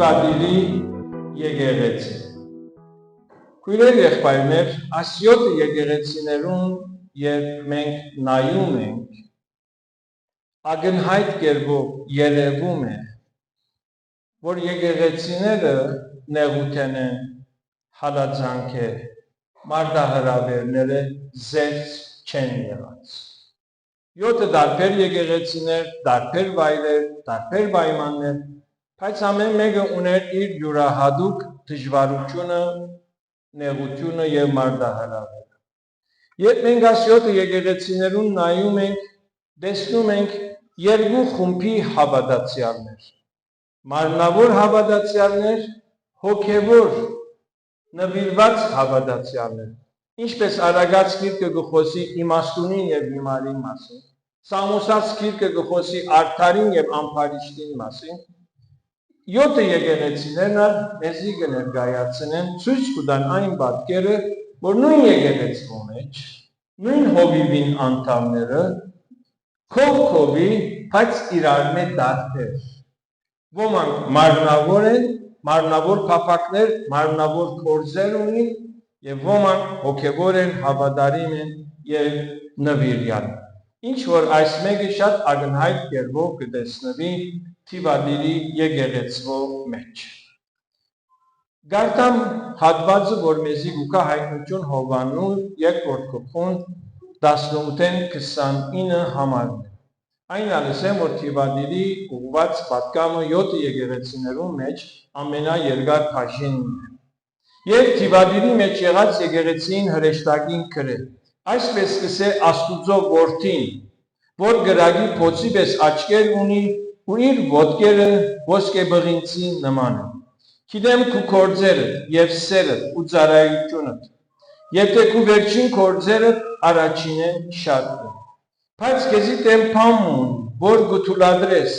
Թիվադիրի եկեղեցի։ Քույրեր եղբայրներ, այս 7 եկեղեցիներուն երբ մենք նայում ենք, ակնհայտ կերպով երևում է, որ եկեղեցիները նեղութեն են, հալածանքեր, մարտահրավերները զերծ չեն եղած։ 7 տարբեր եկեղեցիներ, տարբեր վայրեր, տարբեր պայմաններ, բայց ամեն մեկը ուներ իր յուրահատուկ դժվարությունը, նեղությունը եւ մարտահրավերը։ Երբ մենք այս 7 եկեղեցիներուն նայում ենք, տեսնում ենք երկու խումբի հավատացյալներ, մարմնավոր հավատացյալներ, հոգևոր նվիրված հավատացյալներ, ինչպես Արագած գիրքը գխոսի իմաստունին եւ հիմարին մասին, Սամոսաց գիրքը գխոսի արդարին եւ ամփարիչտին մասին, 7 եկեղեցիներն մեզի կներկայացնեն ցույց կտան այն պատկերը, որ նույն եկեղեցու մեջ, նույն հովիվին անդամները քով-քովի, բայց իրար մեջ տարբեր։ Ոմանք մարմնավոր են, մարմնավոր փափակներ, մարմնավոր գործեր ունին, եւ ոմանք հոգևոր են, հավատարիմ են եւ նվիրյալ։ Ինչ որ այս մեկը շատ ակնհայտ կերպով կտեսնվի Թիվադիրի եկեղեցու մեջ։ Գարտամ հատվածը, որ մեզի գուկա հայտնություն Հովանու 2-րդ գլխուն 18-ին 29 համարն է։ Այն ալսեմ, որ Թիվադիրի ուղված պատկամը 7 եկեղեցիներուն մեջ ամենաերկար բաժինն է։ Եվ Թիվադիրի մեջ եղած եկեղեցին հրեշտակին գրել։ Այսպես կսե Աստուծո որդին, որ գրագի փոցի պես աչքեր ունի ու իր ոտքերը ոսկեբղինցի նման են։ Գիտեմ քու գործերդ եւ սերդ ու ծառայությունդ, եւ թե քու վերջին գործերդ առաջինեն շատ է։ Բայց քեզի տեմ փամուն, որ գթուլադրես,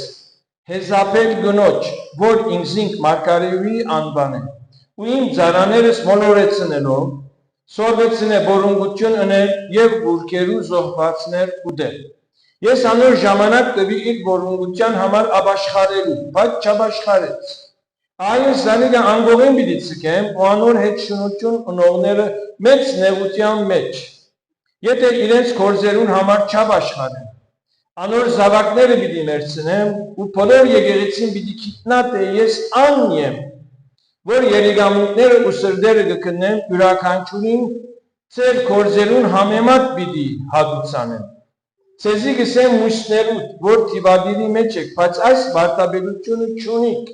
հեզապել գնոջ, որ ինքզինք մարգարեի անվանեն, ու իմ ծառաներս մոլորեցնելով, սորվեցնե բորունգություն ընել եւ բուրքերու զոհվածներ ուտել։ Ես անոր ժամանակ տվի իր բորունգության համար աբաշխարելու, բայց չաբաշխարեց։ Այս զանիկը անգողին պիտի ցկեմ ու անոր հետ շնություն ունողները մեծ նեղության մեջ։ Եթե իրենց գործերուն համար չաբաշխարեն, անոր զավակները պիտի մերցնեմ ու բոլոր եկեղեցին պիտի գիտնա թե ես ան եմ, որ երիգամունքները ու սրդերը կքննեմ յուրաքանչյուրին ծեր գործերուն համեմատ պիտի հատուցանեմ։ Ցեզի գսեմ մույսներուդ, որ Թիվադիրի մեջ եք, բայց այս վարտաբերությունը չունիք,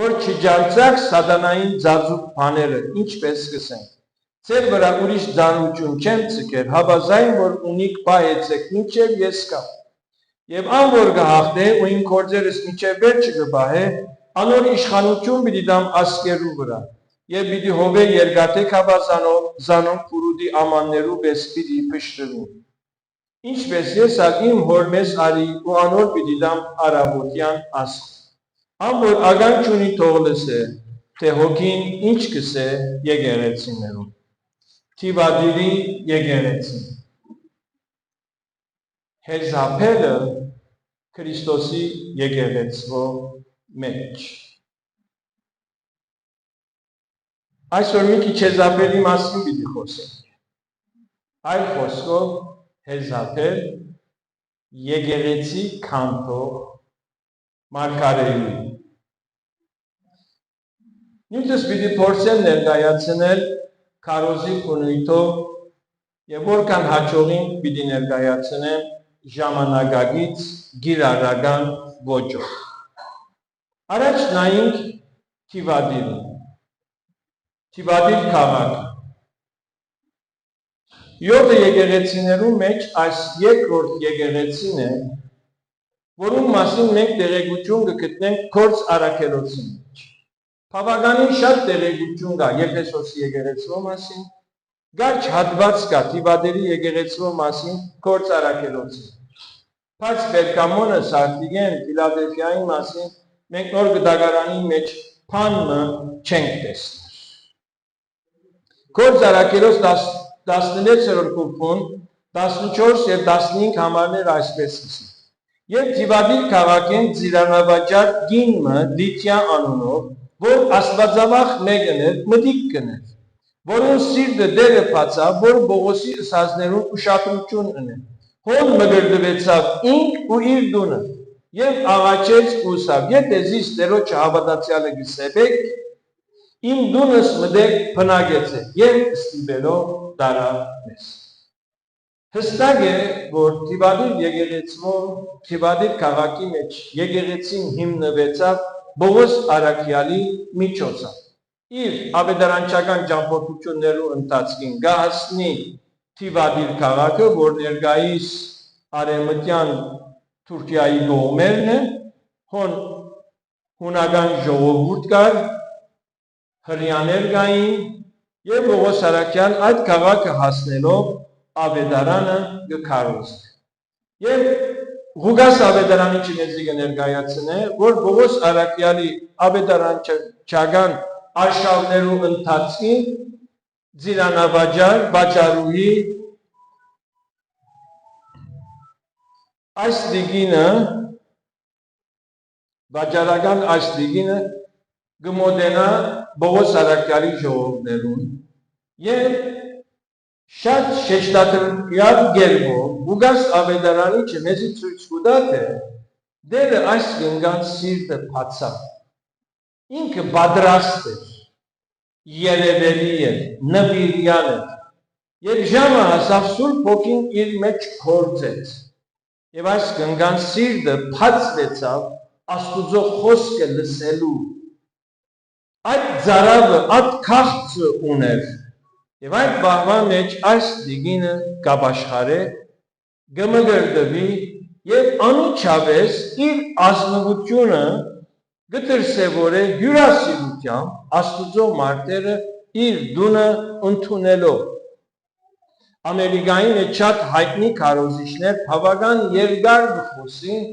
որ չջանցակ սատանային ձազուկ բաները, ինչպես կսենք։ Ձեր վրա ուրիշ ձանություն չեմ ցկեր, հավազայն, որ ունիք պահեցեք, մինչև ես կամ։ Եվ ան որ կհաղթե ու իմ գործերս մինչև վերջը կպահե, անոր իշխանություն պիտի դամ ասկերու վրա, եւ պիտի հովե երկաթեք հավազանով, զանոն փուրուդի ամաններու պես պիտի փշրվին։ Ինչպես ես իմ հոր մեզ արի ու անոր պիտի դամ արաբոտյան ասկ։ Ան որ ագան չունի թող լսե, թե հոգին ինչ կսե եկեղեցիներում։ Թիվադիրի եկեղեցի։ Հեզապելը Քրիստոսի եկեղեցու մեջ։ Այսօր մի քիչ Հեզապելի մասին պիտի խոսենք։ Այլ խոսքով Հեզապել եկեղեցի քանդող մարգարեի։ Նույնպես պիտի փորձեն ներկայացնել քարոզի քունույթով եւ որքան հաջողին պիտի ներկայացնեմ ժամանակակից գիրառական ոճով։ Առաջ նայենք Թիվադիրին։ Թիվադիր քաղաքը։ 7 եկեղեցիներու մեջ այս երկրորդ եկեղեցին է, որում մասին մենք տեղեկություն կգտնենք Գործ Առաքելոցի մեջ։ Բավականին շատ տեղեկություն կա Եփեսոսի եկեղեցու մասին, գարչ հատված կա Թիվադիրի եկեղեցու մասին Գործ Առաքելոցի մեջ։ Բայց Պերգամոնը, Սարդիգեն, Ֆիլադելֆիայի մասին մենք նոր գդագարանի մեջ բանը չենք տեսնել։ Գործ Առաքելոց 16-րդ գլխուն 14 եւ 15 համարներ այսպես ասում։ Եվ Թիվադիր քաղաքեն ծիրանավաճառ կինը Լիդիա անունով, որ աստվածավախ մեկն էր, մտիկ կներ, որոն սիրտը դերը բացավ, որ Պողոսի ըսածներուն ուշադրություն ունի։ Հոն մգրդվեցավ ինք ու իր դունը, եւ աղաչեց ու ասավ. եթե զիս Տերոջը հավատացյալը գսեպեք, իմ դունս մտեք բնակեցեք եւ ստիպելով տարավ մեզ։ Հստակ է, որ Թիվադիր եկեղեցում, Թիվադիր քաղաքի մեջ եկեղեցին հիմնվեցավ Պողոս Արաքյալի միջոցով։ Իր ավետարանչական ճամփորդություններու ընթացքին գահացնի Թիվադիր քաղաքը, որ ներկայիս արևմտյան Թուրքիայի կողմերն է, հունական ժողովուրդ կար, հրյաներ կային, եւ Պողոս Արաքյան այդ քաղաքը հասնելով ավետարանը կքարոզի։ Եվ Ղուկաս ավետարանի մեզի կներկայացնե, որ Պողոս Արաքյալի ավետարանչական արշավներու ընթացքին ծիրանավաճառ վաճառուհի այս դիգինը վաճառական այս դիգինը գմոդենա Պողոս Արաքյալի ժողովներուն եւ շատ շեշտադրյալ գերբով Ղուկաս ավետարանի մեզի ցույց կտա թե դերը այս կնգան սիրտը բացավ, ինքը պատրաստ էր, երևելի էր, նվիրյալ էր, եւ ժամը հասավ Սուրբ Հոգին իր մեջ գործեց, եւ այս կնգան սիրտը բացվեցավ Աստուծո խոսքը լսելու, այդ ծարավը, այդ քաղցը ուներ, եւ այդ բաղվան մեջ այս դիգինը կապաշխարե, գմգրդվի եւ անուչավես իր ազնվությունը գտրսևորե հյուրասիրությամբ Աստուծո մարդերը իր դունը ընդունելով։ Ամերիկային է շատ հայտնի քարոզիչներ բավական երկար գխոսին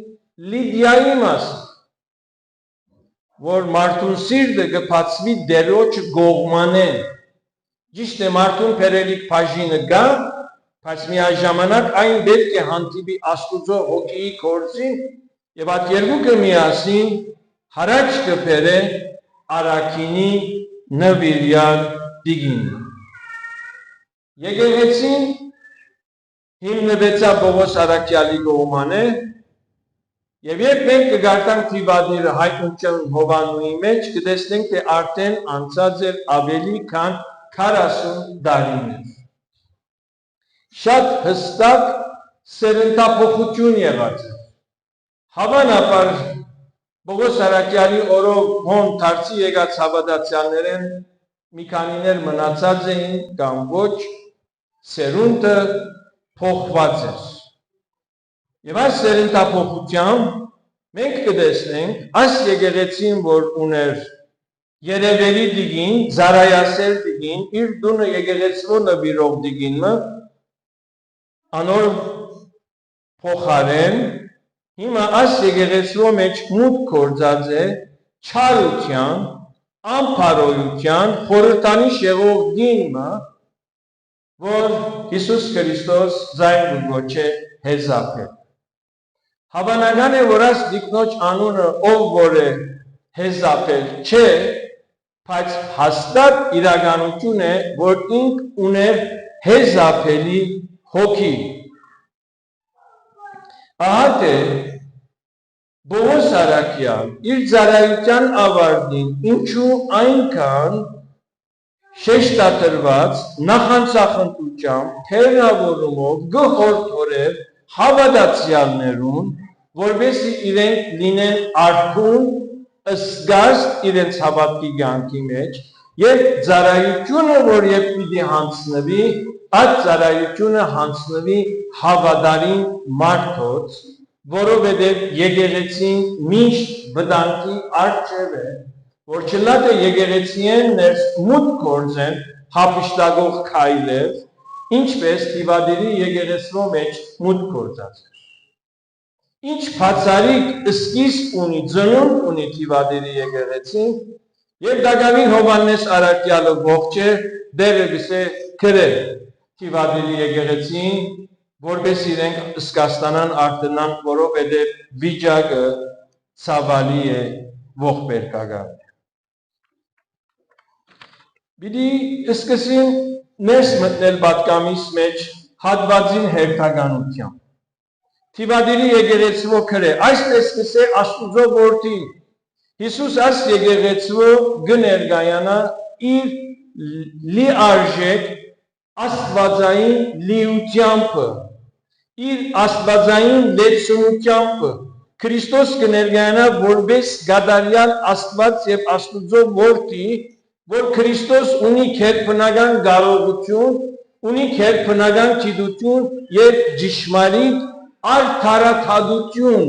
Լիդիայի մասին, որ մարդուն սիրտը կբացվի դերոջ գողմանեն։ Ճիշտ է, մարդուն փերելիք բաժինը կա, բայց միաժամանակ այն պետք է հանդիպի Աստուծո Հոգիի գործին եւ այդ երկուքը միասին հարաճ կբերե առաքինի նվիրյալ դիգին։ Եկեղեցին հիմնվեցավ Պողոս Արաքյալի կողմանը եւ երբ մենք կգարտանք Թիվադիրը հայտնության հովանուի մեջ, կտեսնենք թե արդեն անցած էր ավելի քան 40 տարիներ։ Շատ հստակ սերնդափոխություն եղած է։ Հավանաբար Պողոս Արաքյալի օրով հոն դարձի եկած հավատացյալներեն մի քանիներ մնացած էին կամ ոչ, սերունդը փոխված էր։ Եվ այս սերնդափոխությամբ մենք կտեսնենք այս եկեղեցին, որ ուներ երևելի դիգին, զարայասեր դիգին, իր դունը եկեղեցվո նվիրող դիգինը, անոր փոխարեն, հիմա այս եկեղեցվո մեջ մուտք գործած է չարության, ամփարոյության, խորհրդանիշ եղող դինը, որ Հիսուս Քրիստոս ձայն գոչե հեզապել։ Հավանական է, որ այս դիկնոջ անունը ով որ է հեզապել չէ, բայց հաստատ իրականություն է, որ ինք ուներ հեզապելի հոգի։ Ահա թե Պողոս Արաքյալ իր ծառայության ավարտին ինչու այնքան շեշտադրված նախանցախնդրությամբ թերնավորումով գհորդորել հավատացյալներուն, որովհետեւ իրենք լինեն արթուն ըսգաստ իրենց հավատքի կյանքի մեջ եւ ծառայությունը, որ երբ պիտի հանձնվի, այդ ծառայությունը հանձնվի հավատարիմ մարդոց, որովհետեւ եկեղեցին միշտ վտանգի առջև է, որ չլա թե եկեղեցին ներս մուտք գործեն հափշտակող քայլեր, ինչպես Թիվադիրի եկեղեցու մեջ մուտք գործած էր։ Ինչ բացառիկ սկիզբ ունի, ծնունդ ունի Թիվադիրի եկեղեցին, եւ Դագավին Հովհաննես Արաքյալը ողջ է, դերը գսե քրե Թիվադիրի եկեղեցին որպես իրենք սկաստանան արտենան, որովհետև վիճակը ցավալի է ողբերգական։ Պիտի սկսին ներս մտնել պատկամիս մեջ հատվածին հերթականությամբ։ Թիվադիրի եկեղեցու քրե, այսպես կսե Աստուծո որդին, Հիսուս այս եկեղեցու կներկայանա իր լիարժեք աստվածային լիությամբ, իր աստվածային լեցունությամբ, Քրիստոս կներկայանա որպես գադարյալ Աստված եւ Աստուծո որդի, որ Քրիստոս ունի քերբնական կարողություն, ունի քերբնական գիտություն եւ ճշմարիտ արդարադատություն։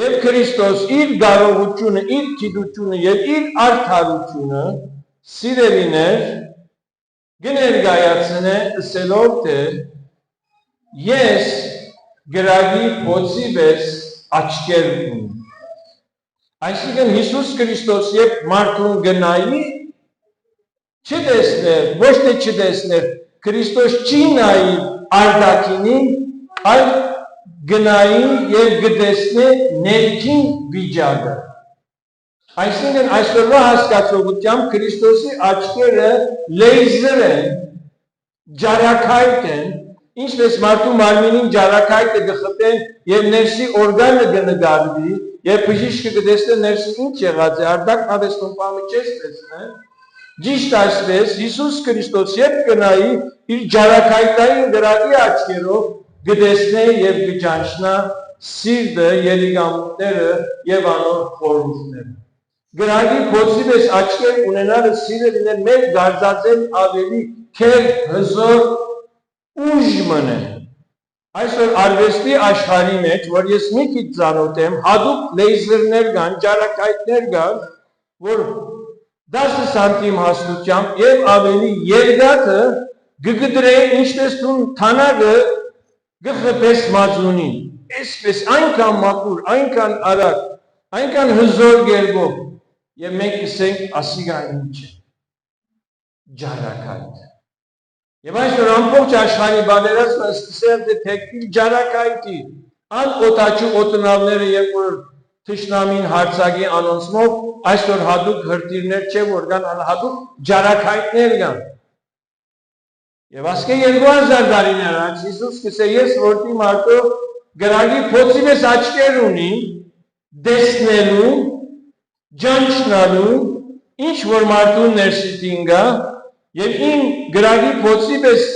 Եվ Քրիստոս իր կարողությունը, իր գիտությունը եւ իր արդարությունը սիրելիներ կներկայացնե ասելով թե ես գրագի փոցի պես աչքեր ունեմ։ Այսինքն Հիսուս Քրիստոս երբ մարդուն գնայի չտեսներ, ոչ թե չտեսներ, Քրիստոս չի նայի արտաքինին, այլ գնայի եւ գտեսնե ներքին վիճակը։ Այսինքն այսօրվա հասկացողությամբ Քրիստոսի աչքերը լեյզեր են, ջարակայք են, ինչպես մարդու մարմինին ջարակայքը գխտեն եւ ներսի օրգանը կնկարվի եւ բժիշկը կտեսնի ներսի ինչ եղած է, արդակ հավեստուն բամը չես տեսնե։ Ճիշտ այսպես Հիսուս Քրիստոս երբ կնայի իր ջարակայքային գրակի աչքերով կտեսնե եւ կճանչնա սիրտը, երիկամուտները եւ անոր խորհուրդները։ Գրակի փոցի պես աչքեր ունենալը սիրելիներ մեր դարձածել ավելի քեր հզոր ուժ մնե։ Այսօր արվեստի աշխարհի մեջ, որ ես մի քիչ ծանոթ եմ, հատուկ լեյզերներ կան, ջարակայքներ կան, որ 10 սանտիմ հաստությամբ եւ ավելի երկաթը գգդրեն ինչպես տուն թանագը գխպես մածունին։ Այսպես այնքան մաքուր, այնքան արագ, այնքան հզոր գերբով եւ մենք կսենք ասիգա ինչ է։ Ջարակայք։ Եվ այսօր ամբողջ աշխարհի բادرացումը սկսել է թեքիլ ջարակայքի, ան օտաչու օտնավները երբ որ թշնամին հարցակի անոնցմով այսօր հատուկ հրտիրներ չէ որ կան, հատուկ ջարակայքներ կան։ Եվ ասկե 2000 տարիներ առաջ Հիսուս սկսե ես որդի մարդու գրագի փոցի պես աչքեր ունի, դեսնելու, ջանչնալու, ինչ որ մարդու ներսիտին գա, եւ ին գրագի փոցի պես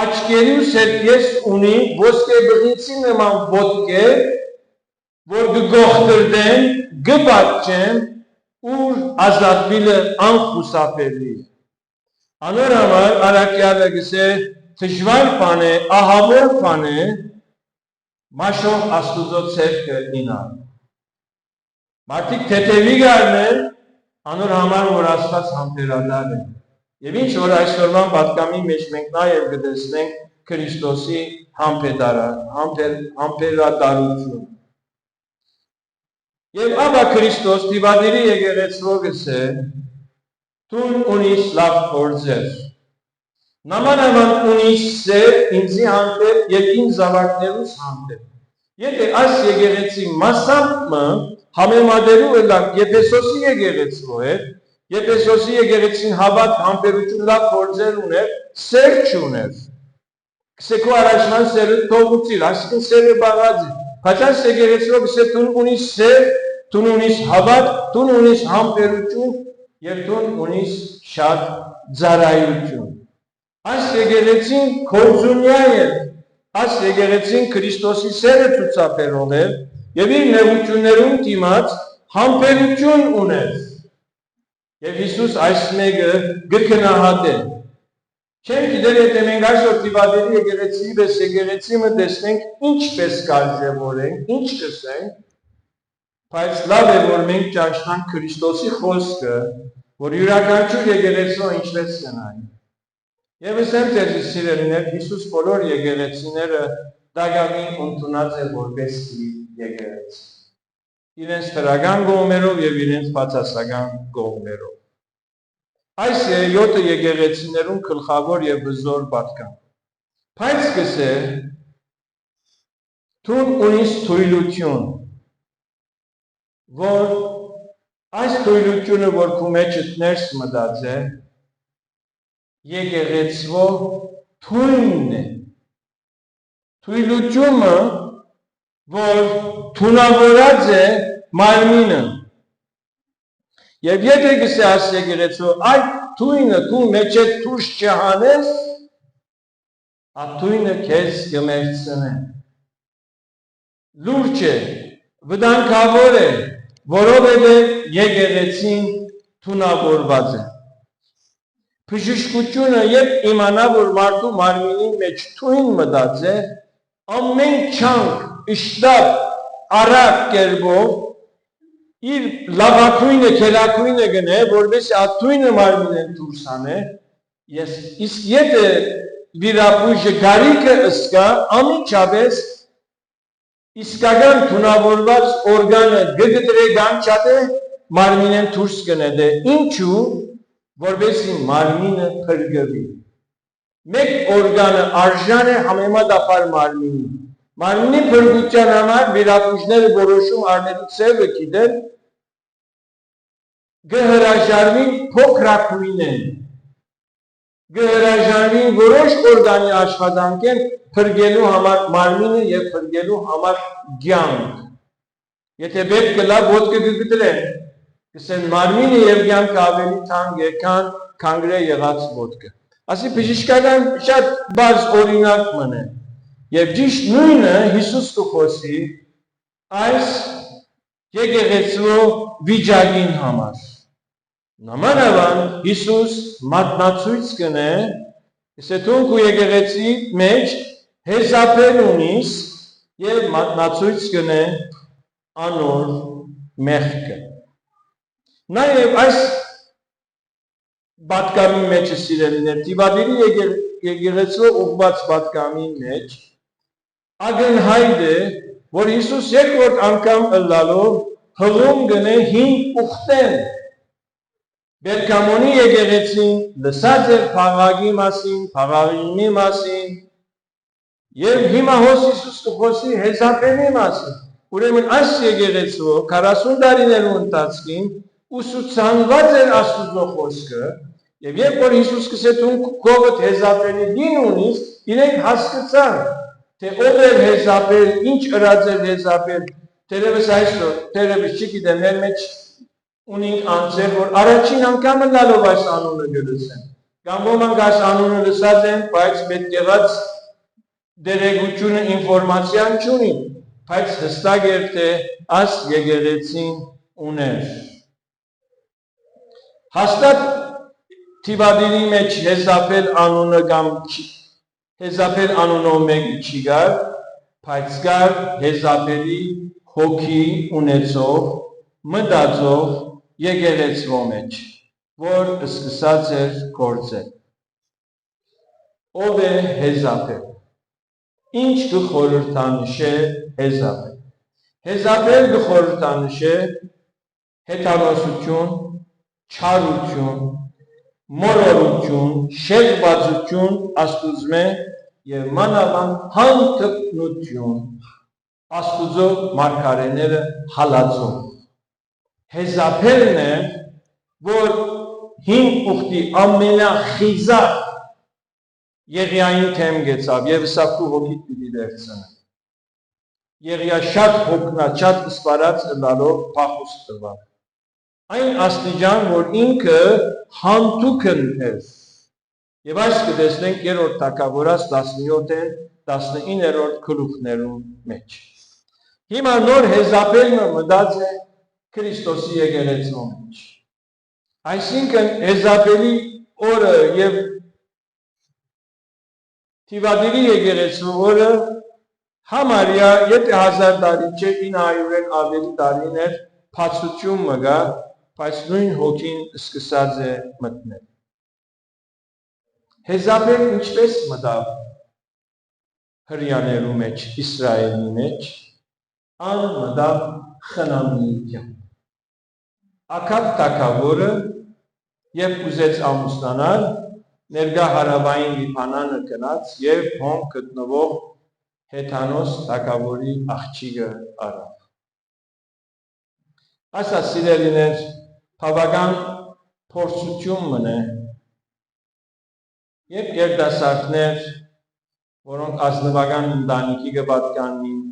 աչքերի ու սերկես ունի ոսկե բղիցի նման ոտքե, որ գողտրդեն, գբատչեն, ուր ազատվիլը անխուսափելի։ Անոր համար արակյալը գսե թժվար բան է, ահավոր բան է, մաշող Աստուծո ցերկը ինան։ Մարդիկ թեթևի գարնեն, անոր համար որ Աստված համբերատար է։ Եվ ինչ որ այսօրվան պատկամի մեջ մենք նաև կտեսնենք Քրիստոսի համբերատարություն։ Եվ ապա Քրիստոս Թիվադիրի եկեղեցու գսե տուն ունիս լավ գործեր։ Նամանավանդ ունիս սեր ինձի հանդեպ եւ ինձ զավակներուս հանդեպ։ Եթե այս եկեղեցի մասամբ համեմատելու ելանք Եփեսոսի եկեղեցու հետ, Եփեսոսի եկեղեցին հավատ համբերություն լավ գործեր ուներ, սեր չուներ։ Քսեքո առաջնան սերը թողուցիր, այսինքն սերը բաղաձի։ Բայց այս եկեղեցիով գսե տուն ունիս սեր, տուն ունիս հավատ, տուն ունիս համբերություն եւ տուն ունիս շատ ծառայություն։ Այս եկեղեցին կորձունյա է, այս եկեղեցին Քրիստոսի սերը ցուցաբերող է եւ իր նեղություններուն դիմաց համբերություն ուներ։ Եվ Հիսուս այս մեկը գքնահատե։ Չեմ գիտեր եթե մենք այսօր Թիվադիրի եկեղեցի պես եկեղեցի մը տեսնենք ինչպես կարժևորենք, ինչ կսենք, բայց լավ է որ մենք ճանչնանք Քրիստոսի խոսքը, որ յուրաքանչյուր եկեղեցու ինչպես կնայի։ Եվ ասեմ ձեզ սիրելիներ, Հիսուս բոլոր եկեղեցիները դակամին ընդունած է որպես եկեղեցի։ Իրենց թրական կողմերով եւ իրենց բացասական կողմերով։ Այս 7 եկեղեցիներուն գլխավոր եւ հզոր պատկան։ Բայց կսե Տուն ունիս թույլություն, որ այս թույլությունը, որ քու մեջդ ներս մտած է, եկեղեցվո թույնն է։ Թույլությունը, որ թունավորած է մարմինը։ Եվ եթե գսե աս եկեղեցվո, այդ թույնը քու մեջդ թուշ չհանես, այդ թույնը քեզ կմերցնե։ Լուրջ է, վտանգավոր է, որովհետև եկեղեցին թունավորված է։ Բժշկությունը երբ իմանա, որ մարդու մարմինի մեջ թույն մտած է, ամեն չանք, իշտապ, արագ կերպով իր լավագույնը, քերագույնը գնե, որպես այդ թույնը մարմինեն դուրս անե, իսկ եթե վիրապույժը գարիկը ըսկա, անմիջապես իսկական թունավորված օրգանը գգտրե գանչատե մարմինեն դուրս գնե, ինչու, որպեսզի մարմինը փրկվի։ Մեկ օրգանը արժան է համեմատաբար մարմինի։ Մարմինի փրկության համար վիրապույժները որոշում առնելու ձևը գիտեն, գհրաժարվին փոքրակույնեն, գհրաժարվին որոշ օրգանի աշխատանքեն փրկելու համար մարմինը եւ փրկելու համար կյանք։ Եթե պետք կլա ոտքը կգտրեն, կսեն մարմինը եւ կյանքը ավելի թանկ է, քան քանգրե եղած ոտքը։ Ասի բժշկական շատ բարձ օրինակ մնե։ Եվ ճիշտ նույնը Հիսուս կխոսի այս եկեղեցու վիճակին համար։ Նամանավան Հիսուս մատնացույց կնե, իսկ թունք ու եկեղեցի մեջ հեզապել ունիս եւ մատնացույց կնե անոր մեղքը։ Նաեւ այս պատգամի մեջ սիրելիներ, Տիբադիրի եկեղեցու ուղղված պատգամի մեջ ակնհայտ է, որ Հիսուս երկրորդ անգամ ըլլալով հղում գնե 5 ուխտեն։ Բերգամոնի եկեղեցին լսած էր փաղագի մասին, փաղաղինի մասին, եւ հիմա հոս Հիսուս կխոսի հեզապելի մասին։ Ուրեմն այս եկեղեցու 40 տարիներու ընթացքին ուսուցանված էր Աստուծո խոսքը, եւ երբ որ Հիսուս կսե դու քովդ հեզապելի դին ունիս, իրենք հասկացան, թե ով էր հեզապել, ինչ ըրած էր հեզապել, թերևս այսօր, թերևս չգիտեմ, մեր մեջ ունենք անձեր, որ առաջին անգամ լալով այս անունը գլսեն։ Կամ ոմանք այս անունը լսած են, բայց պետք եղած դերեկությունը ինֆորմացիան չունի, բայց հստակ էր, թե այս եկեղեցին ուներ։ Հաստատ Տիբադիրի մեջ հեզապել անունը կամ հեզապել անունով մեկը չի գար, բայց գար հեզապելի հոգի ունեցող, մտածող եկեղեցվո մեջ, որ սկսած էր գործել։ Ով է հեզապել։ Ինչ կխորհրդանշե հեզապել։ Հեզապել կխորհրդանշե հետանոսություն, չարություն, մորորություն, շեղվածություն Աստուծմե եւ մանավանդ հանդգնություն Աստուծո մարգարեները հալածող։ Հեզապելն է, որ 5 ուխտի ամենախիզախ Եղիային թեմ գեցավ եւ սակու հոգիտ պիտի վերցնե։ Եղիա շատ հոգնած, շատ սպարած լալով փախուստ տվավ։ Այն աստիճան, որ ինքը հանդուկն էր։ Եվ այս կտեսնենք 3-րդ թագավորաց 17-ին 19-րդ գլուխներում մեջ։ Հիմա նոր հեզապելը մտած է Քրիստոսի եկեղեցու մեջ։ Այսինքն հեզապելի օրը եւ Տիբադիրի եկեղեցու օրը համարյա եթե 1000 տարի չէ 900-ն ավելի տարիներ փացություն մգա, բայց նույն հոգին սկսած է մտնել։ Հեզապել ինչպես մտավ հրյաներու մեջ, Իսրայելի մեջ, ան մտավ խնամիության։ Աքաբ թագավորը երբ ուզեց ամուսնանալ, ներգա հարավային Լիբանանը գնաց եւ հոն գտնվող Հեթանոս թագավորի աղջիկը արավ։ Այս սիրելիներ բավական փորձություն մնե եւ երիտասարդներ, որոնք ազնվական ընտանիքի կպատկանին,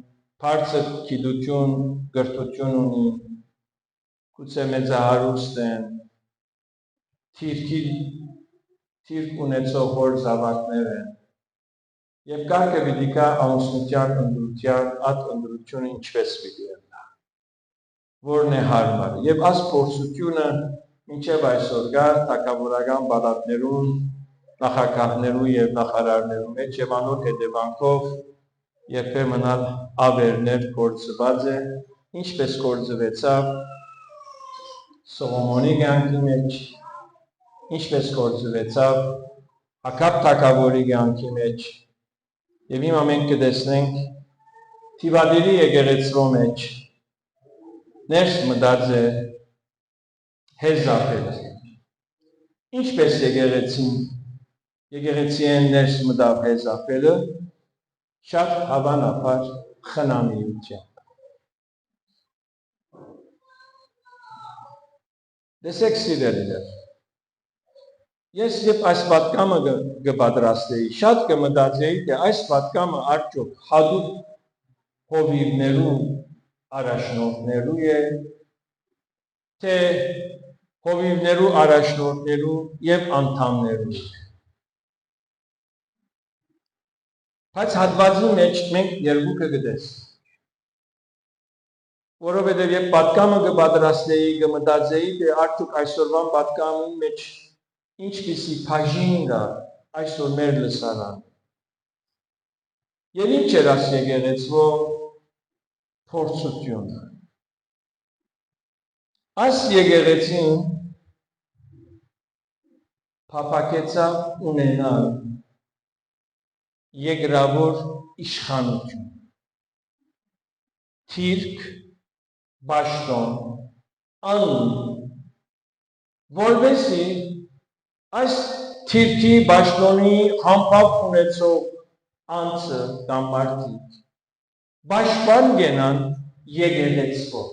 բարձր գիտություն, կրթություն ունին, գուցե մեծահարուստ են, թիրք ունեցող հոր զավակներ են, եւ կարգը պիտի կա ամուսնության ընդրության, այդ ընդրությունը ինչպես պիտի ելնա, որն է հարմար, եւ այս փորձությունը մինչեւ այսօր կա թագավորական պալատներուն, նախագահներու եւ նախարարներու մեջ եւ անոր հետևանքով երբեմն ավերներ գործված է, ինչպես գործվեցավ Սողոմոնի կյանքի մեջ, ինչպես գործվեցավ Ակաբ թագավորի կյանքի մեջ, եւ հիմա մենք կտեսնենք Թիվադիրի եկեղեցու մեջ ներս մտած է Հեզապելը, ինչպես եկեղեցին ներս մտավ Հեզապելը, շատ հավանաբար խնամիությամբ։ Տեսեք սիրելիներ, ես երբ այս պատկամը կպատրաստեի, շատ կմտածեի, թե այս պատկամը արդյոք հատուկ հովիվներու առաջնորդներու է, թե հովիվներու առաջնորդներու եւ անդամներու է։ Բայց հատվածի մեջ մենք երկուքը կտեսնենք, որովհետև երբ պատկամը կպատրաստեի, կմտածեի, թե արդյոք այսօրվան պատկամի մեջ ինչպիսի բաժին կա այսօր մեր լսարանը։ Եվ ինչ էր այս եկեղեցու փորձությունը։ Այս եկեղեցին փափակեցավ ունենալ երկրավոր իշխանություն, թիրք, բաշտոն, անուն, որպեսզի այս թիրքի բաշտոնի համբավ ունեցող անձը կամ մարդիկ պաշտպան գնան եկեղեցվով։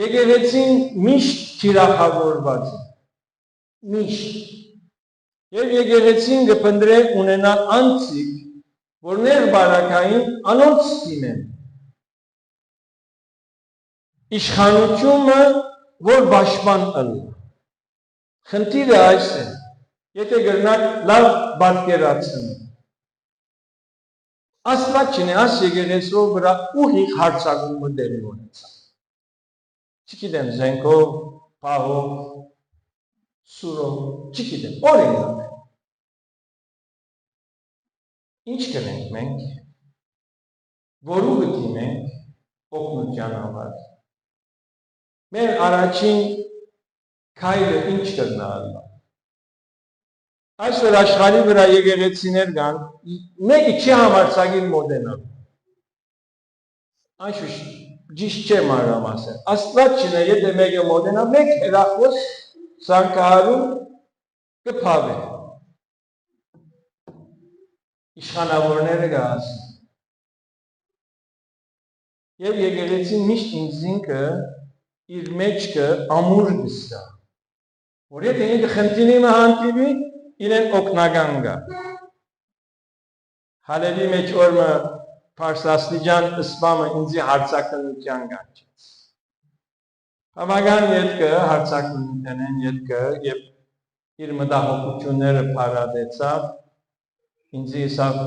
Եկեղեցին միշտ թիրախավորված է, միշտ։ Եվ եկեղեցին կփնտրե ունենալ անձիկ, որներ բարակային անոնց դիմեն։ Իշխանությունը, որ պաշտպան ըլլա։ Խնդիրը այս է, եթե գրնակ լավ պատկերացնել։ Աստված չնե այս եկեղեցու վրա ուղիղ հարձակումը դերի ունեցավ։ Չգիտեմ զենքով, պահով, սուրով, չգիտեմ, օրինակ։ Ինչ կնենք մենք, որու գտիմենք օգնության համար։ Մեր առաջին քայլը ինչ կրնալա։ Այսօր աշխարհի վրա եկեղեցիներ կան, մեկը չի համարձակին մոտենալ։ Անշուշտ ճիշտ չէ մանրամասն։ Աստված չնե, եթե մեկը մոտենա, մեկ հեռախոս սարքահարում կփավե։ Իշխանավորները կհասնեն։ Եվ եկեղեցին միշտ ինքնինքը իր մեջքը ամուր գստա, որ եթե ինքը խնդիրի մը հանդիպի, իրեն օգնական գա։ Հալելի մեջ օրը Փարսաստիճան ըսպամը ինձի հարցակնության կանչեց։ Բավական ետքը հարցակնության ետքը եւ իր մտահոգությունները փարադեցավ, ինձի իսավ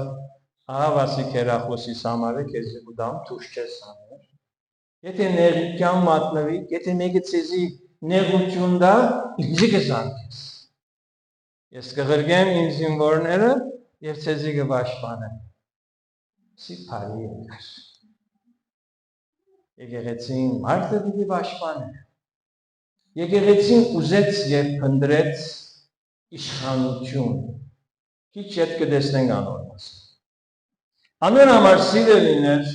Վասիկ հերախոսի համարը քեզ ուդամ թուշ չես աներ։ Եթե նեղության մատնվի, եթե մեկը ցեզի նեղություն դա, ինձի կզանքես։ Ես կղրգեմ իմ զինվորները եւ ցեզի կպաշտպանեմ։ Սիփարի եկար։ Եկեղեցին մարդը պիտի պաշտպանե։ Եկեղեցին ուզեց եւ փնտրեց իշխանություն։ Քիչ հետ կտեսնենք անոր մասին։ Անոր համար սիրելիներ,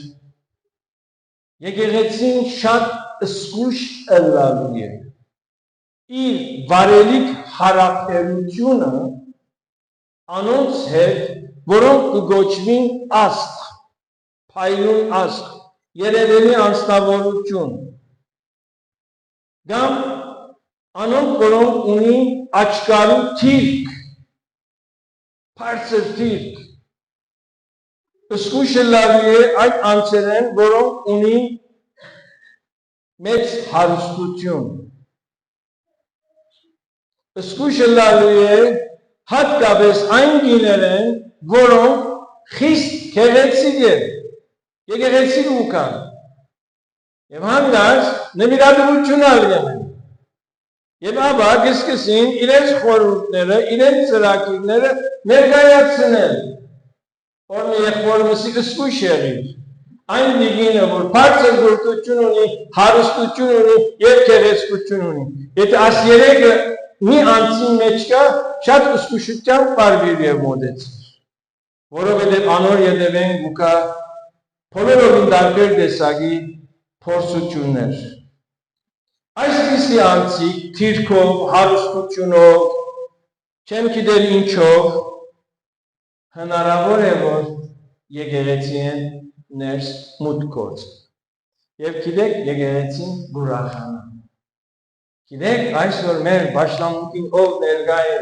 եկեղեցին շատ զգուշ ըլլալու է։ իր վարելիք հարաբերությունը անոնց հետ, որոնք կգոչվին աստղ, փայլուն աստղ, երևելի անձնավորություն, կամ անոնք, որոնք ունի աչկարու թիրք, բարձր թիրք, զգուշը լավի է այդ անձերեն, որոնք ունի մեծ հարստություն, զգուշը լավի է հատկապես այն գիներեն, որոնք խիստ գեղեցիկ են, եկեղեցիկ ուկան, և հանգած նվիրատվություն ալգեն են, և ապա կսկսին իրենց խորհուրդները, իրենց ծրագիրները ներկայացնել, որ մի եղբորմսի զգուշ եղիր, այն դիգինը, որ բարձր գործություն ունի, հարստություն ունի և գեղեցկություն ունի, եթե աս երեքը մի անձին մեջ կա, շատ զգուշությամբ պարվիր և մոտեցիր, որովհետև անոր ետևեն գուկա բոլորովին տարբեր տեսակի փորձություններ։ Այսպիսի անձիկ թիրքով, հարստությունով, չեմ գիտեր ինչով, հնարավոր է, որ եկեղեցին ներս մուտք գործ։ Եվ գիտեք, եկեղեցին ուրախանա։ Գիտեք, այսօր մեր պաշտամունքին ով ներկա է,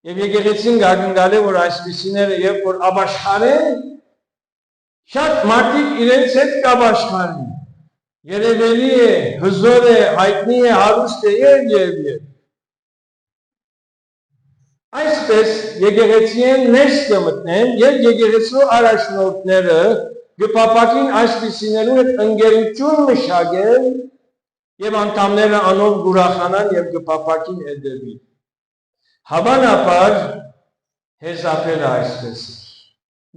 և եկեղեցին գագնգալ է, որ այսպիսիները և որ ապաշխարեն, շատ մարդիկ իրենց հետ կապաշխարեն, երևելի է, հզոր է, հայտնի է, հարուստ է և։ Այսպես եկեղեցին ներս կմտնեն և եկեղեցու առաջնորդները գպապակին այսպիսիներու հետ ընկերություն մշակեն և անդամները անով ուրախանան և գպապակին հետևին։ Հավանաբար հեզապելը այսպես է։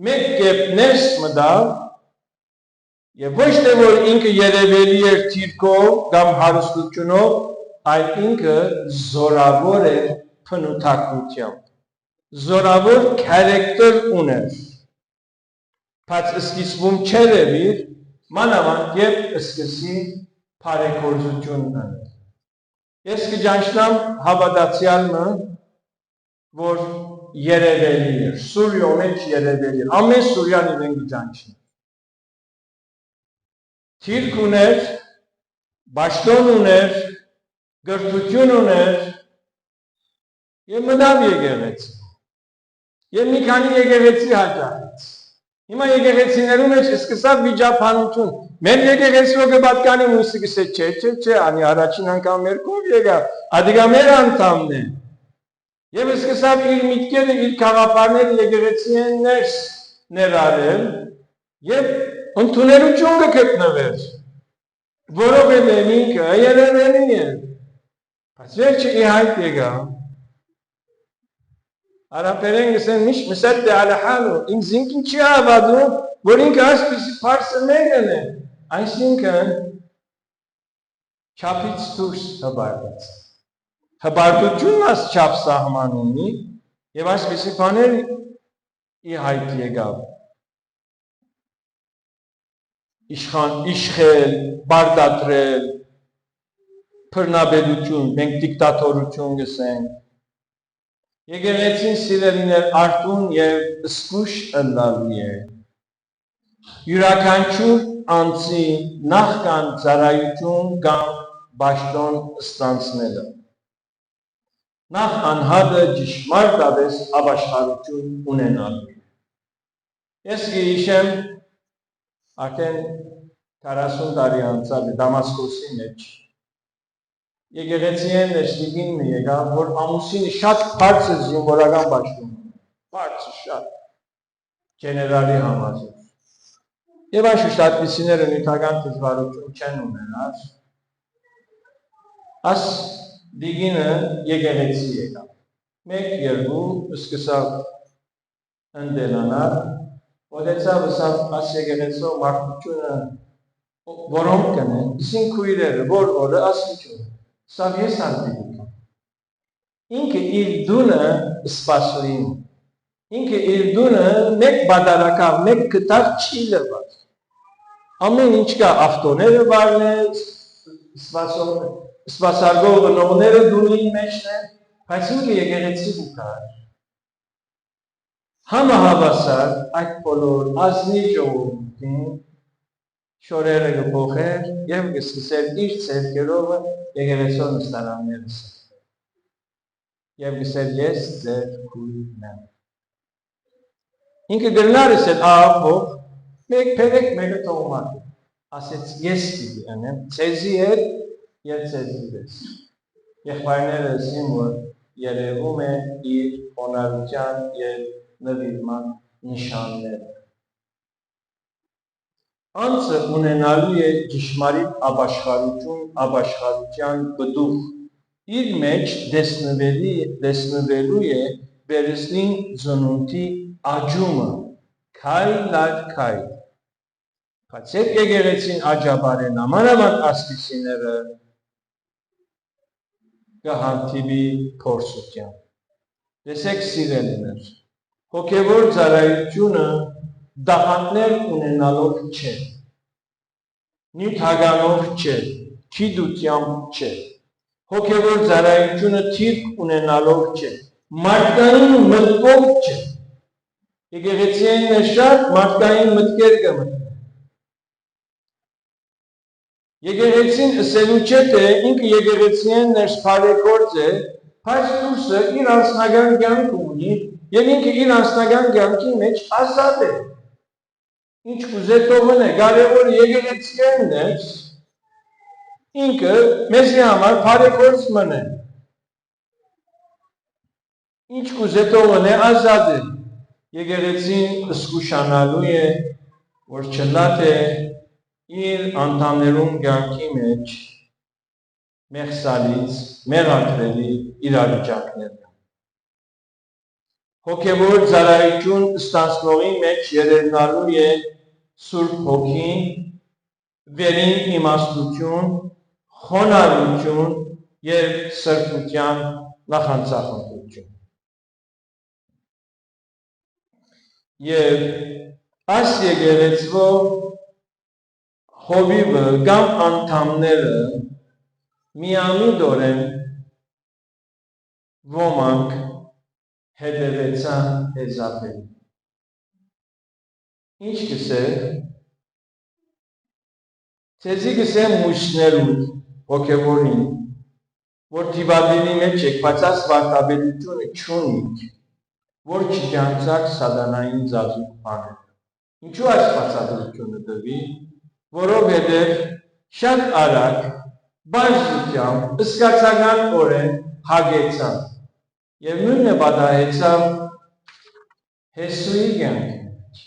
Մեկ կեպ ներս մտավ և ոչ թե որ ինքը երևելի էր թիրքով կամ հարստությունով, այլ ինքը զորավոր էր փնութակությամբ, զորավոր քարակտեր ուներ, բայց սկիզբում չերևիր, մանավանդ և սկսի բարեգործություն անել։ Ես կճանչնամ հավատացյալը, որ երևելի էր, Սուրյո մեջ երևելի էր, ամեն Սուրյան իրեն կճանչնի։ Թիրք ուներ, բաշտոն ուներ, գրթություն ուներ և մտավ եկեղեցի։ Եվ մի քանի եկեղեցի հաճախեց։ Հիմա եկեղեցիներու մեջ սկսավ վիճաբանություն։ Մեր եկեղեցիով կպատկանի մույսը կսե չէ, անի առաջին անգամ երկով եկավ, ադիգա մեր անդամն է։ Եվ սկսավ իր միտքերը, իր քաղաքարները եկեղեցիեն ներս ներառել և ընդուներություն կգտնվեր, որովհետև ինքը երևելի է։ Բայց վերջը ի հայտ եկավ։ Արաբերեն գսեն միշտ մսատ դե հալու, ինձ ինքին չի հավատում, որ ինքը այսպիսի պարսը մեկն է, այսինքն չապից դուրս հբարդաց։ Հբարդությունն աս չապ սահման ունի և այսպիսի բաներ ի հայտ եկավ։ Իշխել, բարդատրել, փռնաբեդություն, մենք դիկտատորություն գսենք, եկեղեցին սիրելին էր արտուն և զգուշ ըլլալի է։ Յուրաքանչյուր անձի նախքան ծառայություն կամ բաշտոն ստանցնելը։ Նախ անհատը ճշմարտապես ապաշխարություն ունենալու։ Ես կհիշեմ արդեն 40 տարի անցավ Դամասկոսի մեջ եկեղեցիեն ներսիգին մի եկավ, որ ամուսինը շատ բարձր զինվորական բաշտոն, բարձր շատ, գեներալի համազոր։ Եվ անշուշտ այդպիսիները նյութական դժվարություն չեն ունենար, աս դիգինը եկեղեցի եկավ։ Մեկ երկու սկսավ ընդելանալ, ոտեցավ ըսավ աս եկեղեցով մարդությունը, որոնք կնեն, իսին քույրերը, որ օրը ասիչում, սավ ես անդիգիկա։ Ինքը իր դունը սպասուին, ինքը իր դունը մեկ բադարակավ, մեկ կտավ չի լրված։ Ամեն ինչ կա ավտոները վարնեց, սպասարկող գնողները դունի մեջն են, բայց ինքը եկեղեցի ուկար։ Համահավասար այդ բոլոր ազնի ժողովրդին շորերը կփոխեր եւ կսկսեր իր ցերկերով եկեղեցու նստարանները սրբել։ Եվ կսեր ես ձեր քույրն եմ։ Ինքը գրնարս էլ ահապող մեկ փերեք մեկը թողմատ ասեց ես պիտի անեմ ցեզի հետ եւ ցեզի պես։ Եղբայրներս իմ որ երևում է իր խոնարհության եւ նվիրման նշանները։ Անձը ունենալու է ճշմարիտ ապաշխարության բդուղ, իր մեջ դեսնվելու է վերստին ծնունդի աճումը, քայլ առ քայլ։ Բայց երբ եկեղեցին աճաբարեն ամանավանդ ասպիսիները կհանդիպի փորձության։ Տեսեք սիրելիներ, հոգևոր ծառայությունը դահաններ ունենալով չէ, նյութականով չէ, գիտությամբ չէ, հոգևոր ծառայությունը թիրք ունենալով չէ, մարդկային մտքով չէ, եկեղեցին շատ մարդկային մտքեր կմտնեն, եկեղեցին ասելու չէ թե ինքը եկեղեցին ներսփարեգործ է, բայց դուրսը իր անձնական կյանք ունի եւ ինքը իր անձնական կյանքի մեջ ազատ է։ Ինչ կուզե թողն է, կարևոր եկեղեցին է, ինքը մեզի համար բարեգործ մնե։ Ինչ կուզե թողն է, ազատ է։ Եկեղեցին զգուշանալու է, որ չլատ է իր անդամներուն կյանքի մեջ մեղսալից, մեղադրելի իրավիճակներ։ Հոգևոր ծառայություն ստանցնողի մեջ երևնալու է Սուրբ Հոգին, վերին իմաստություն, խոնարհություն եւ սրբության նախանցախնդրություն։ Եվ այս եկեղեցվո հովիվը կամ անդամները միամիտորեն ոմանք հետևեցան Եզապելին։ Ինչ կսեր, ցեզի կսեմ մույսներուդ հոգևորին, որ թիվադինի մեջ եք, բայց այս վարտաբերությունը չունիք, որ չջանցակ սատանային ծածուկ բաներ։ Ինչու այս բացատրությունը տվի, որովհետև շատ արագ, բանջությամբ, ըսկացական օրեն հագեցան եւ նույնը պատահեցավ Հեսուի կյանքի մեջ։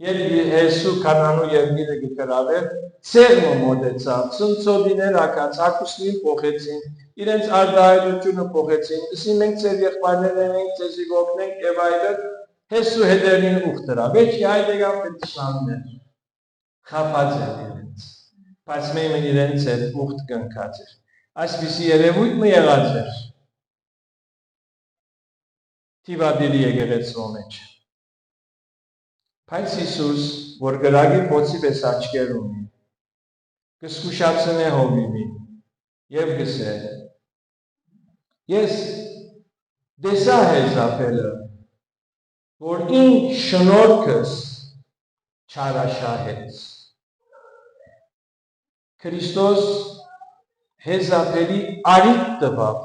Երբ Հեսու կանանու երկիրը կգրավեր, ցեղը մոտեցավ, ցնցոտիներ ակած, հագուստին փոխեցին, իրենց արտահայտությունը փոխեցին, ասի մենք ձեր եղբայրներն ենք, ձեզի կօգնենք եւ այլն, Հեսու հետերին ուխտրավ, եչի այդ եկավ պետք խապած են իրենց, բայց մեմն իրենց էլ ուխտ կնքած էր։ Այսպիսի երևույթ մը եղած էր թիվադիրի եկեղեցու մեջ։ Բայց Հիսուս, որ գրագի փոցի պես աչքեր ունի, կսկուշացնե հովիվին եւ գսե. Ես դեսա Եզապելը, որ ին շնորհքս չարաշահեց։ Քրիստոս Եզապելի արիք տվավ,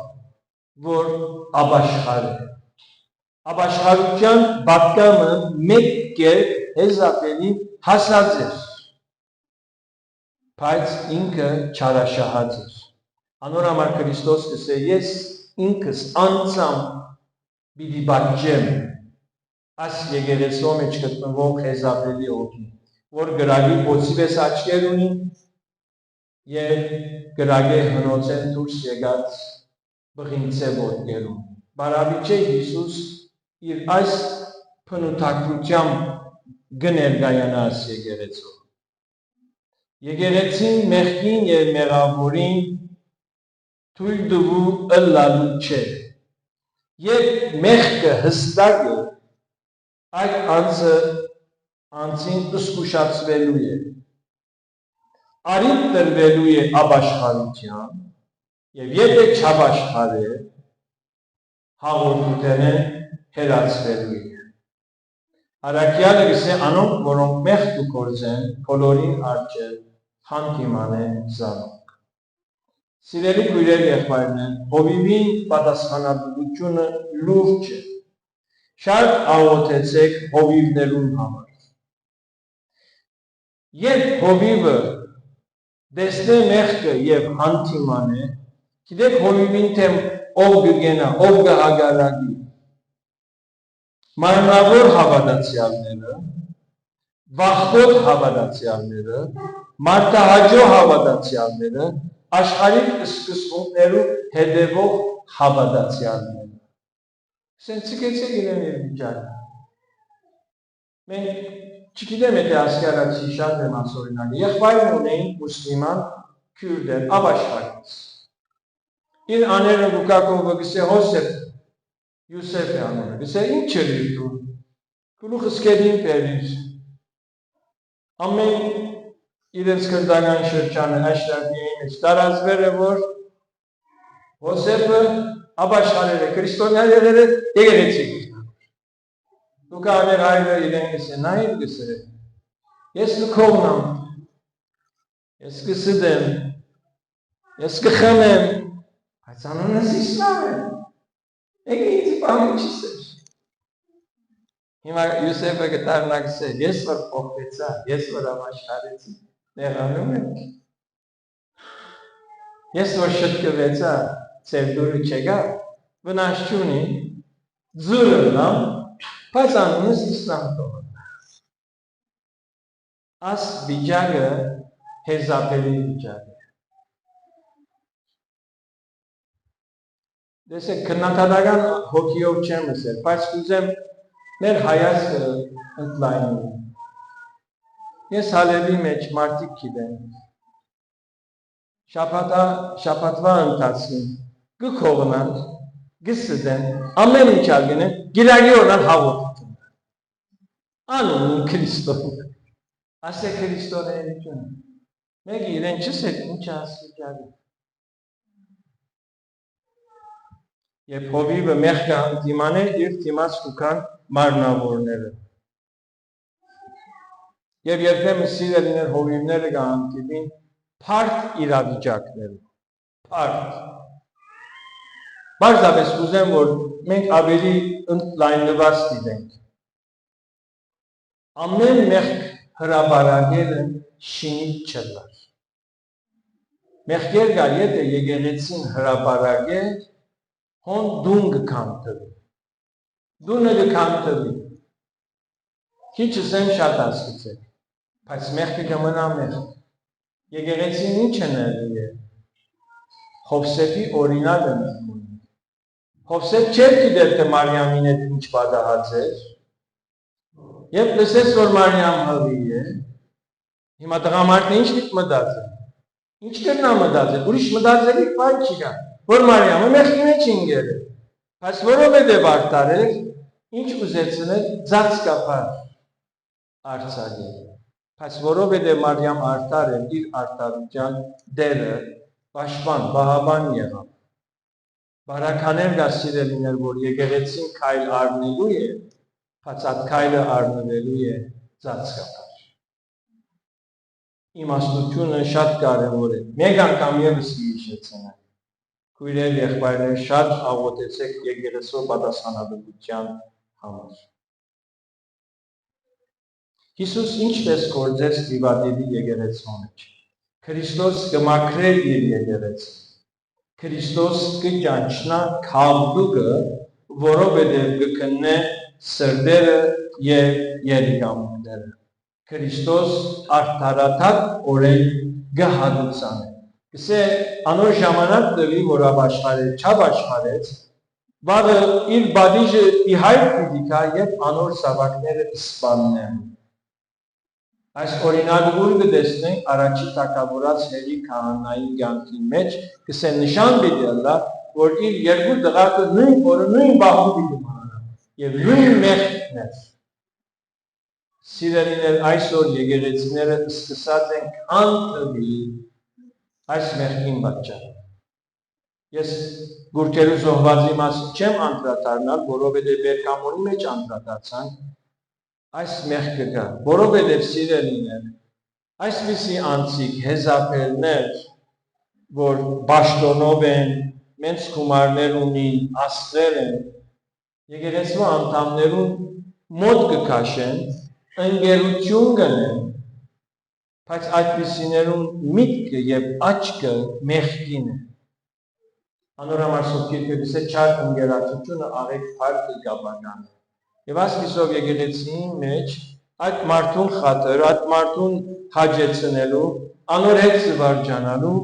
որ ապաշխարե։ Ապաշխարության բատկամը մեկ կերպ Եզապելի հասած էր, բայց ինքը չարաշահած էր։ Անոր համար Քրիստոս կսե ես ինքս անձամ պիտի պատժեմ այս եկեղեցու մեջ գտնվող Եզապելի օդին, որ գրագի փոցի պես աչքեր ունի եւ գրագի հնոցեն դուրս եկած բղինցե ոտներում։ Բարավի չէ Հիսուս իր այս փնութակրությամբ գներգայանաս եկեղեցու։ Եկեղեցին մեղքին եւ մեղավորին թույլ տվու ըլլալու չէ։ Երբ մեղքը հստակ է, այդ անձը անձին զգուշացվելու է։ Արիտ տրվելու է ապաշխարության եւ եթե չապաշխարե հաղորդութենեն հերացվելու է։ Արաքյալը գսե անոնք, որոնք մեղք ու գործեն, բոլորին արջել հանդիմանեն զանոք։ Սիրելի քույրեր եղբայրներ, հովիվին պատասխանատվությունը լուրջ է։ Շատ աղոթեցեք հովիվներուն համար։ Երբ հովիվը դեսնե մեղքը եւ հանդիմանե, գիտեք հովիվին թե ով կգենա, ով կհագարակի։ Մարմնավոր հավատացյալները, վախկոտ հավատացյալները, մարդահաջող հավատացյալները, աշխարհիկ սկզբունքներու հետևող հավատացյալները։ Սենցիկեցեք իրեն իր վիճակը։ Մենք չգիտեմ եթե ասկարացի շատ եմ ասորինակ, եղբայրն ունեին մուսլիման քյուրդեր, ապաշխարից։ Իր աները Լուկակովը գսե Հոսեփ, Յուսեփ է անունը, գսե ինչ էր դու, գլուխս կերին պերիր, ամեն իրենց քրդական շրջանը հաշտարդի մեջ տարածվել է, որ Հոսեփը ապաշխարել է, քրիստոնյա եղել է, եկեղեցի գտնա։ Լուկա աներ հայրը իրեն գսե, նայր գսե, ես կքողնամ, ես կսդեմ, ես կխմեմ, բայց անունս իսլամ է, եկե ինձի պահում չիսեր։ Հիմա Յուսեփը գտարնա գսե, ես որ փոխվեցա, ես որ ապաշխարեցի, նեղանում եք։ Ես որ շտկվեցա, ծեր դուրը չեկա, վնաս չունի, ձուրը լամ, բայց անունս իսլամ թողնա։ Աս վիճակը հեզապելի վիճակ է։ Դեսեք, քննադատական հոգիով չեմ ասել, բայց կուզեմ մեր հայացքը ընդլայնում։ Ես հալելի մեջ մարդիկ գիտեմ, շաբաթվա ընթացքում գքողնան, գսդեն, ամեն ինչ արգենեն, գիրագի օրնան հաղորդություն։ Անունն Քրիստոս, ասե քրիստոնեություն, մեկ իրեն չսեք ինչ ասիճարի։ Եվ հովիվը մեղքը հանդիման է իր դիմաց կուքան մարմնավորները։ Եվ երբեմն սիրելիներ հովիվները կհանդիպին փարթ իրավիճակներում, փարթ։ Բարձրապես կուզեմ, որ մենք ավելի ընդլայնված դիտենք։ Ամեն մեղք հրաբարագելը շինիչ չլար։ Մեղքեր կա, եթե եկեղեցին հրաբարագել, հոն դուն կքանթվի, դունը կքանթվի, քիչս եմ շատ ասկցեք, բայց մեղքը կմնա մեղք, եկեղեցին ինչ է ներվի է, Հովսեփի օրինակը նրմունի, Հովսեփ չեր գիտեր, թե Մարիամին հետ ինչ պատահած էր, և լսես, որ Մարիամ հղի է, հիմա տղամարդն ինչ մտած է, ինչ կրնա մտած է, ուրիշ մտածելիք բան չի կա, որ Մարիամը մեղքի մեջ ինգել է, բայց որովհետև արդար էր, ինչ ուզեցնել ծածկապար արձակել, բայց որովհետև Մարիամ արդար էր, իր արդարության դերը պաշտպան, բահաբան եղավ, բարականեր կա սիրելիներ, որ եկեղեցին քայլ առնելու է, բայց այդ քայլը առնվելու է ծածկապար։ Իմաստությունը շատ կարևոր է, մեկ անգամ ևս հիշեցնեմ, քույրեր եղբայրներ շատ աղոթեցեք եկեղեցու պատասխանատվության համար։ Հիսուս ինչպես գործեց Տիվադիդի եկեղեցու մեջ։ Քրիստոս կմաքրեր իր եկեղեցին։ Քրիստոս կճանչնա քաղդուկը, որովհետև կքննե սրտերը եւ երիկամուկները։ Քրիստոս արդարադատ օրեն գահադուցան է։ Կսե անոր ժամանակ տվի, որ ապաշխարեց, չապաշխարեց, վաղը իր բադիժը իհայտ պիտիկա և անոր սավակները սպաննեն։ Այս օրինակը ուր կտեսնենք առաջի թագավորած Հելի քահանայի կյանքի մեջ, կսե նշան պիտի ըլլա, որ իր երկու տղաքը նույն օրը նույն բախում պիտի մահանան և նույն մեղքն էր։ Սիրելիներ, այսօր եկեղեցիները սկսած են անտվի այս մեղքին պատճառով։ Ես գուրքերու զոհվածի մասին չեմ անդրադառնալ, որովհետև Բերգամոնի մեջ անդրադարձանք այս մեղքը կա, որովհետև սիրելիներ, այսպիսի անձիկ հեզապերներ, որ բաշտոնով են, մենց խումարներ ունին, աստղեր են, եկեղեցու անդամներուն մոտ կքաշեն, ընկերություն կնեն, բայց այդպիսիներուն միտքը եւ աչքը մեղքին է։ Անորամար Սոփկիրքը գսե չար ընկերացությունը աղեք փառքը գաբական։ Եվ այսպիսով եկեղեցիի մեջ այդ մարդուն խաթր, այդ մարդուն հաջեցնելու, անոր հետ զվարճանալու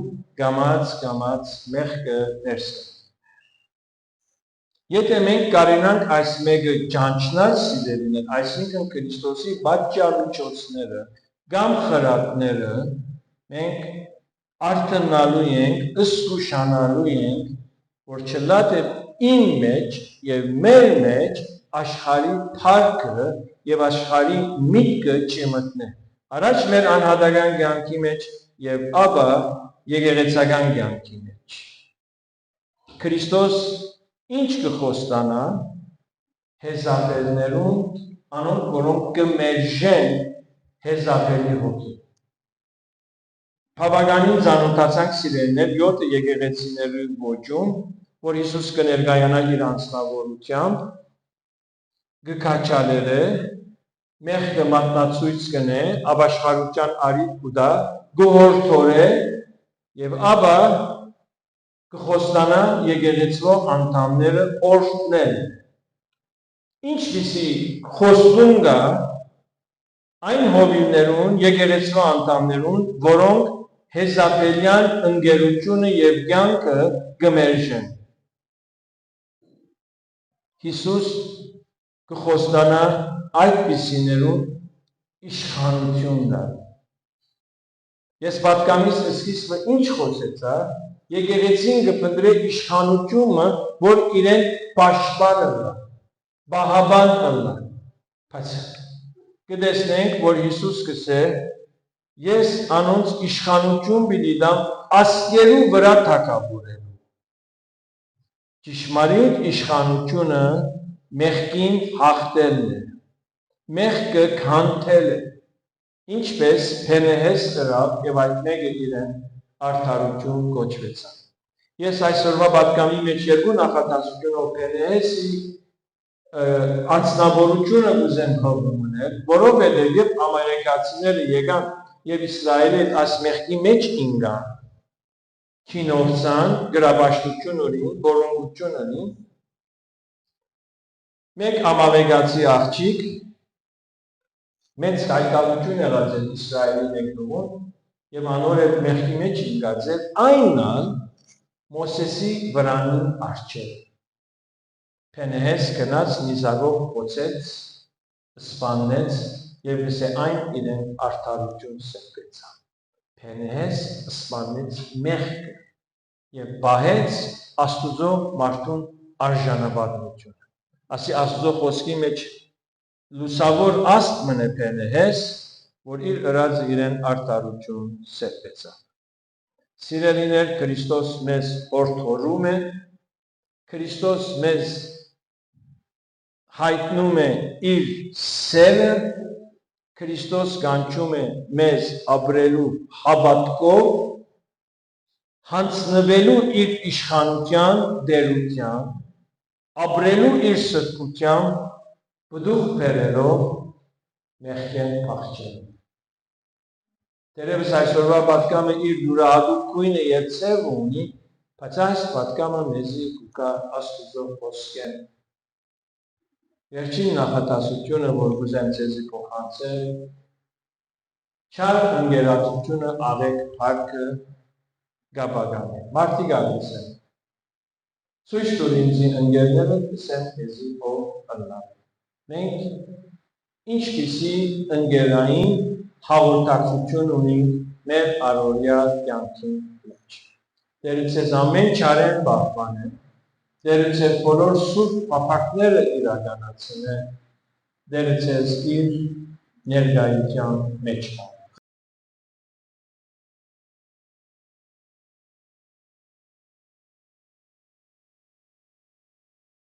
գամած մեղքը ներսը։ Եթե մենք կարենանք այս մեկը ճանչնալ սիրելիներ, այսինքն Քրիստոսի պատճառությունները կամ խրատները, մենք արթնալու ենք, ըսկուշանալու ենք, որ չլա թե ին մեջ եւ մեր մեջ աշխարհի փառքը եւ աշխարհի միտքը չմտնե։ Առաջ մեր անհատական կյանքի մեջ եւ ապա եկեղեցական կյանքի մեջ։ Քրիստոս ինչ կխոստանա հեզապերներուն, անոնք որոնք կմերժեն հեզապերի հոգի։ Բավականին ծանոթացանք սիրելիներ 7 եկեղեցիների ոճում, որ Հիսուս կներկայանա իր անձնավորությամբ, գքաչալերը, մեղքը մատնացույց կնե, ապաշխարության արիթ կուտա, գողորթորե եւ ապա կխոստանա եկեղեցու անդամները օրհնել։ Ինչպիսի խոստում կա այն հովիվներուն, եկեղեցու անդամներուն, որոնք հեզապելյան ընկերությունը եւ կյանքը կմերժեն։ Հիսուս կխոստանա այդպիսիներուն իշխանություն տալ։ Ես պատկամիս սկիզբը ինչ խոսեցա, եկեղեցին կփնտրե իշխանությունը, որ իրեն պաշտպանը լա, բահաբան լա։ Բայց կտեսնենք, որ Հիսուս կսե, ես անոնց իշխանություն պիտի տամ աստղերու վրա թագավորելու։ Ճշմարիտ իշխանությունը մեղքին հաղթելն է, մեղքը քանթել է, ինչպես Փենեհես կրավ եւ այդ մեկը իրեն արդարություն կոչվեցան։ Ես այսօրվա պատկամի մեջ երկու նախատասությունով Փենեհեսի անձնավորությունը կուզեմ հովմնել, որովհետև երբ ամերիկացիները եկան եւ Իսրայելի այդ այս մեղքի մեջ ինգան, քինորցան, գրաբաշխություն ունին, բորոնգություն ունին, մեկ ամալեկացի աղջիկ մեծ հայտարարություն եղած է Իսրայելի ներքնումով եւ անոր այդ մեղքի մեջ ինգած է այնալ Մոսեսի վրանին արջել։ Փենեհես գնաց նիզակով խոցեց, սպանեց եւ լսե այն իրեն արդարություն սրբեցավ։ Փենեհես սպանեց մեղքը եւ բահեց Աստուծո մարդուն արժանապատվությունը։ Ասի Աստուծո խոսքի մեջ լուսավոր աստ մնե Փենեհես, որ իր ըրածը իրեն արդարություն սրբեցավ։ Սիրելիներ, Քրիստոս մեզ օրհորում է, Քրիստոս մեզ հայտնում է իր սերը, Քրիստոս կանչում է մեզ ապրելու հավատքով, հանձնվելու իր իշխանության դերության, ապրելու իր սրբությամբ, բդուղ բերելով մեղքեն փախչելու։ Դերևս այսօրվա պատկամը իր յուրահատուկ գույնը եւ ցևը ունի, բայց այս պատկամը մեզի կուկա Աստուծո խոսքեն։ Վերջին նախատասությունը, որ կուզեմ ձեզի փոխանցել, չար ընկերակցությունը աղեք փառքը գաբական է։ Մարդիկ գալիս են։ Ցույց տուր ինձ ընկերները, ասեմ քեզի ով ըլլա։ Մենք ինչպիսի ընկերային հաղորդակցություն ունենք մեր առօրյա կյանքի մեջ։ Տերը ցեզ ամեն չարեն պահպանե, Տերը ցեզ բոլոր սուրբ փափակները իրականացնե, Տերը ցեզ իր ներկայության մեջ կա։